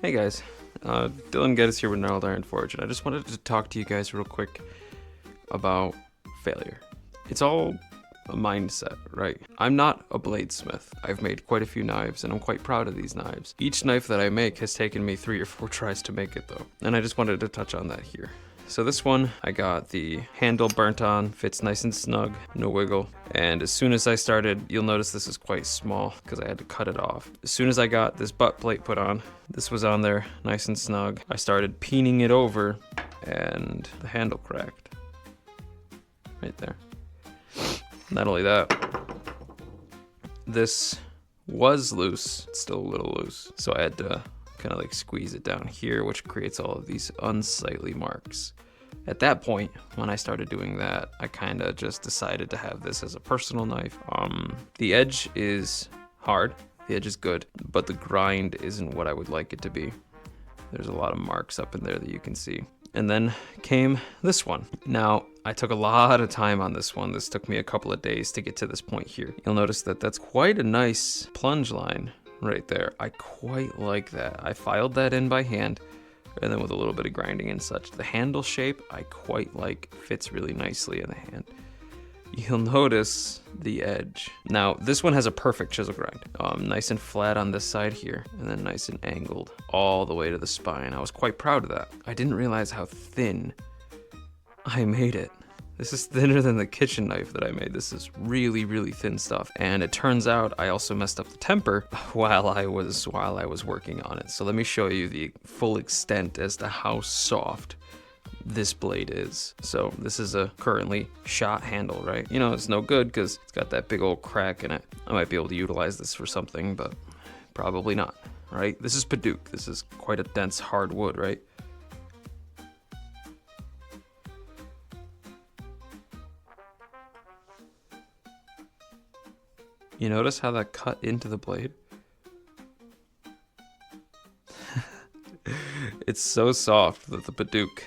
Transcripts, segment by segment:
Hey guys, Dylan Geddes here with Gnarled Iron Forge, and I just wanted to talk to you guys real quick about failure. It's all a mindset, right? I'm not a bladesmith. I've made quite a few knives, and I'm quite proud of these knives. Each knife that I make has taken me 3 or 4 tries to make it though, and I just wanted to touch on that here. So this one, I got the handle burnt on, fits nice and snug, no wiggle. And as soon as I started, you'll notice this is quite small because I had to cut it off. As soon as I got this butt plate put on, this was on there nice and snug. I started peening it over and the handle cracked. Right there. Not only that, this was loose, it's still a little loose. So I had to kind of like squeeze it down here, which creates all of these unsightly marks. At that point, when I started doing that, I kind of just decided to have this as a personal knife. The edge is hard, the edge is good, but the grind isn't what I would like it to be. There's a lot of marks up in there that you can see. And then came this one. Now, I took a lot of time on this one. This took me a couple of days to get to this point here. You'll notice that that's quite a nice plunge line right there. I quite like that. I filed that in by hand, and then with a little bit of grinding and such. The handle shape, I quite like, fits really nicely in the hand. You'll notice the edge. Now, this one has a perfect chisel grind. Nice and flat on this side here, and then nice and angled all the way to the spine. I was quite proud of that. I didn't realize how thin I made it. This is thinner than the kitchen knife that I made. This is really, really thin stuff. And it turns out I also messed up the temper while I was working on it. So let me show you the full extent as to how soft this blade is. So this is a currently shot handle, right? You know, it's no good because it's got that big old crack in it. I might be able to utilize this for something, but probably not, right? This is Paduke. This is quite a dense hard wood, right? You notice how that cut into the blade? It's so soft that the Paduke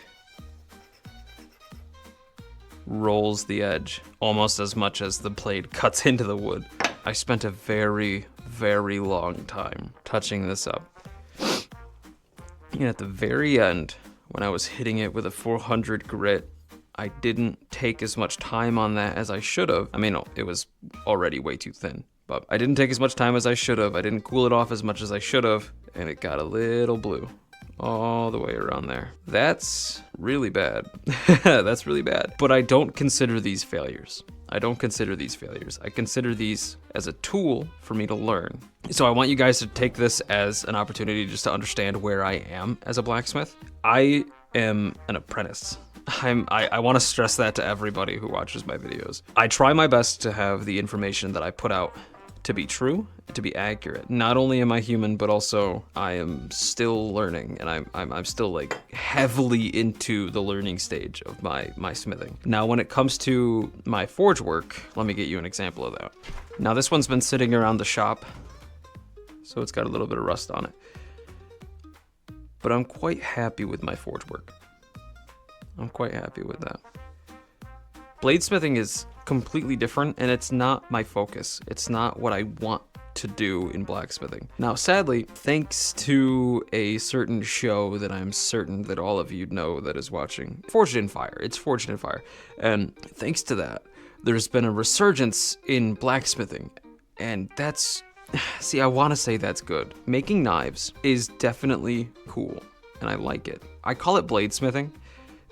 rolls the edge almost as much as the blade cuts into the wood. I spent a very, very long time touching this up. And at the very end, when I was hitting it with a 400 grit, I didn't take as much time on that as I should have. I mean, it was already way too thin, but I didn't take as much time as I should have. I didn't cool it off as much as I should have, and it got a little blue all the way around there. That's really bad. That's really bad. But I don't consider these failures. I consider these as a tool for me to learn. So I want you guys to take this as an opportunity just to understand where I am as a blacksmith. I am an apprentice. I want to stress that to everybody who watches my videos. I try my best to have the information that I put out to be true, to be accurate. Not only am I human, but also I am still learning, and I'm still like heavily into the learning stage of my smithing. Now, when it comes to my forge work, let me get you an example of that. Now, this one's been sitting around the shop, so it's got a little bit of rust on it. But I'm quite happy with my forge work. I'm quite happy with that. Bladesmithing is completely different, and it's not my focus. It's not what I want to do in blacksmithing. Now, sadly, thanks to a certain show that I'm certain that all of you know that is watching, Forged in Fire. It's Forged in Fire. And thanks to that, there's been a resurgence in blacksmithing. And that's, see, I want to say that's good. Making knives is definitely cool, and I like it. I call it bladesmithing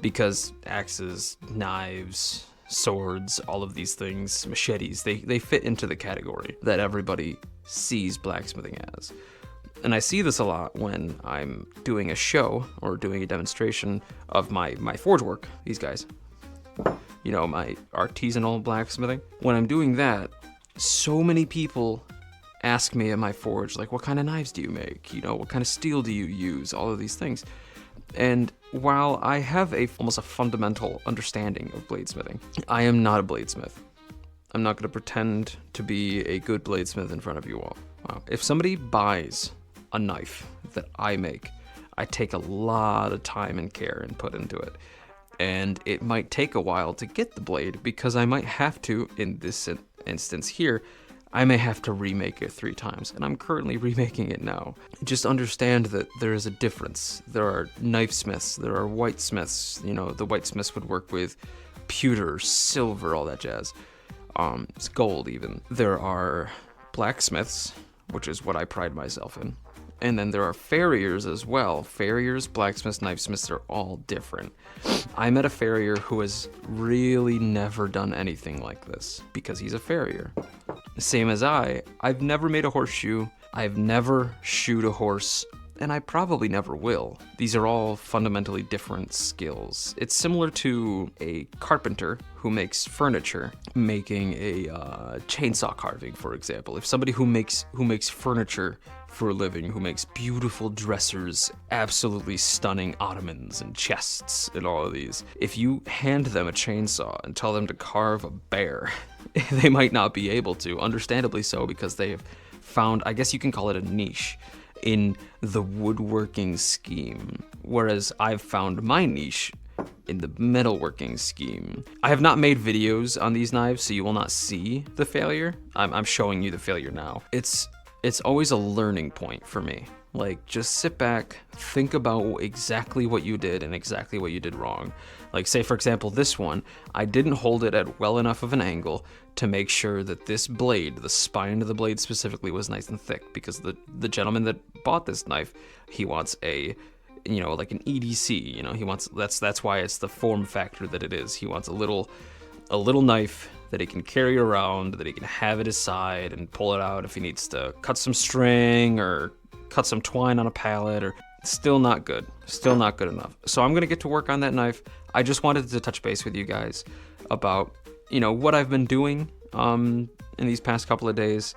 because axes, knives, swords, all of these things, machetes, they fit into the category that everybody sees blacksmithing as. And I see this a lot when I'm doing a show or doing a demonstration of my forge work, these guys. You know, my artisanal blacksmithing. When I'm doing that, so many people ask me at my forge, like, what kind of knives do you make? You know, what kind of steel do you use? All of these things. And while I have almost a fundamental understanding of bladesmithing, I am not a bladesmith. I'm not going to pretend to be a good bladesmith in front of you all. Wow. If somebody buys a knife that I make, I take a lot of time and care and put into it. And it might take a while to get the blade because I might have to, in this instance here, I may have to remake it 3 times, and I'm currently remaking it now. Just understand that there is a difference. There are knife smiths, there are whitesmiths. You know, the whitesmiths would work with pewter, silver, all that jazz. It's gold even. There are blacksmiths, which is what I pride myself in. And then there are farriers as well. Farriers, blacksmiths, knifesmiths, they're all different. I met a farrier who has really never done anything like this because he's a farrier. Same as I've never made a horseshoe. I've never shoed a horse, and I probably never will. These are all fundamentally different skills. It's similar to a carpenter who makes furniture, making a chainsaw carving, for example. If somebody who makes furniture for a living, who makes beautiful dressers, absolutely stunning ottomans and chests and all of these, if you hand them a chainsaw and tell them to carve a bear, they might not be able to, understandably so, because they have found, I guess you can call it a niche in the woodworking scheme, whereas I've found my niche in the metalworking scheme. I have not made videos on these knives, so you will not see the failure. I'm showing you the failure now. It's always a learning point for me. Like, just sit back, think about exactly what you did and exactly what you did wrong. Like, say, for example, this one, I didn't hold it at well enough of an angle to make sure that this blade, the spine of the blade specifically, was nice and thick, because the gentleman that bought this knife, he wants a, you know, like an EDC, you know, he wants, that's why it's the form factor that it is. He wants a little knife that he can carry around, that he can have at his side and pull it out if he needs to cut some string or cut some twine on a pallet. Or still not good enough. So I'm gonna get to work on that knife. I just wanted to touch base with you guys about, you know, what I've been doing in these past couple of days,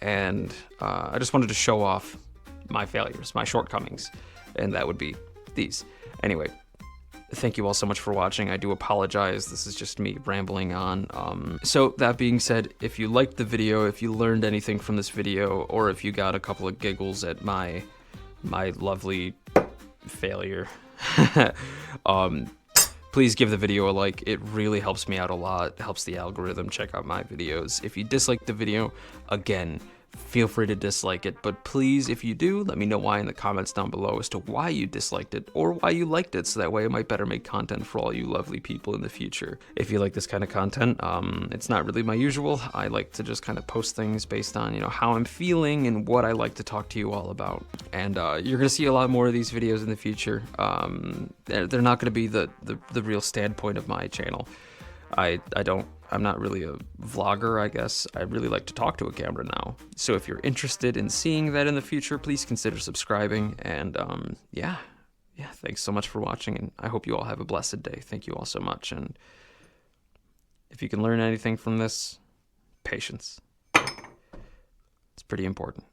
and I just wanted to show off my failures, my shortcomings, and that would be these. Anyway, thank you all so much for watching. I do apologize, this is just me rambling on. So that being said, if you liked the video, if you learned anything from this video, or if you got a couple of giggles at my lovely failure, please give the video a like. It really helps me out a lot, helps the algorithm check out my videos. If you dislike the video, again, feel free to dislike it, but please, if you do, let me know why in the comments down below as to why you disliked it or why you liked it, so that way I might better make content for all you lovely people in the future. If you like this kind of content, it's not really my usual. I like to just kind of post things based on, you know, how I'm feeling and what I like to talk to you all about. And you're gonna see a lot more of these videos in the future. They're not gonna be the real standpoint of my channel. I'm not really a vlogger, I guess. I really like to talk to a camera now. So if you're interested in seeing that in the future, please consider subscribing. And yeah, thanks so much for watching, and I hope you all have a blessed day. Thank you all so much. And if you can learn anything from this, patience. It's pretty important.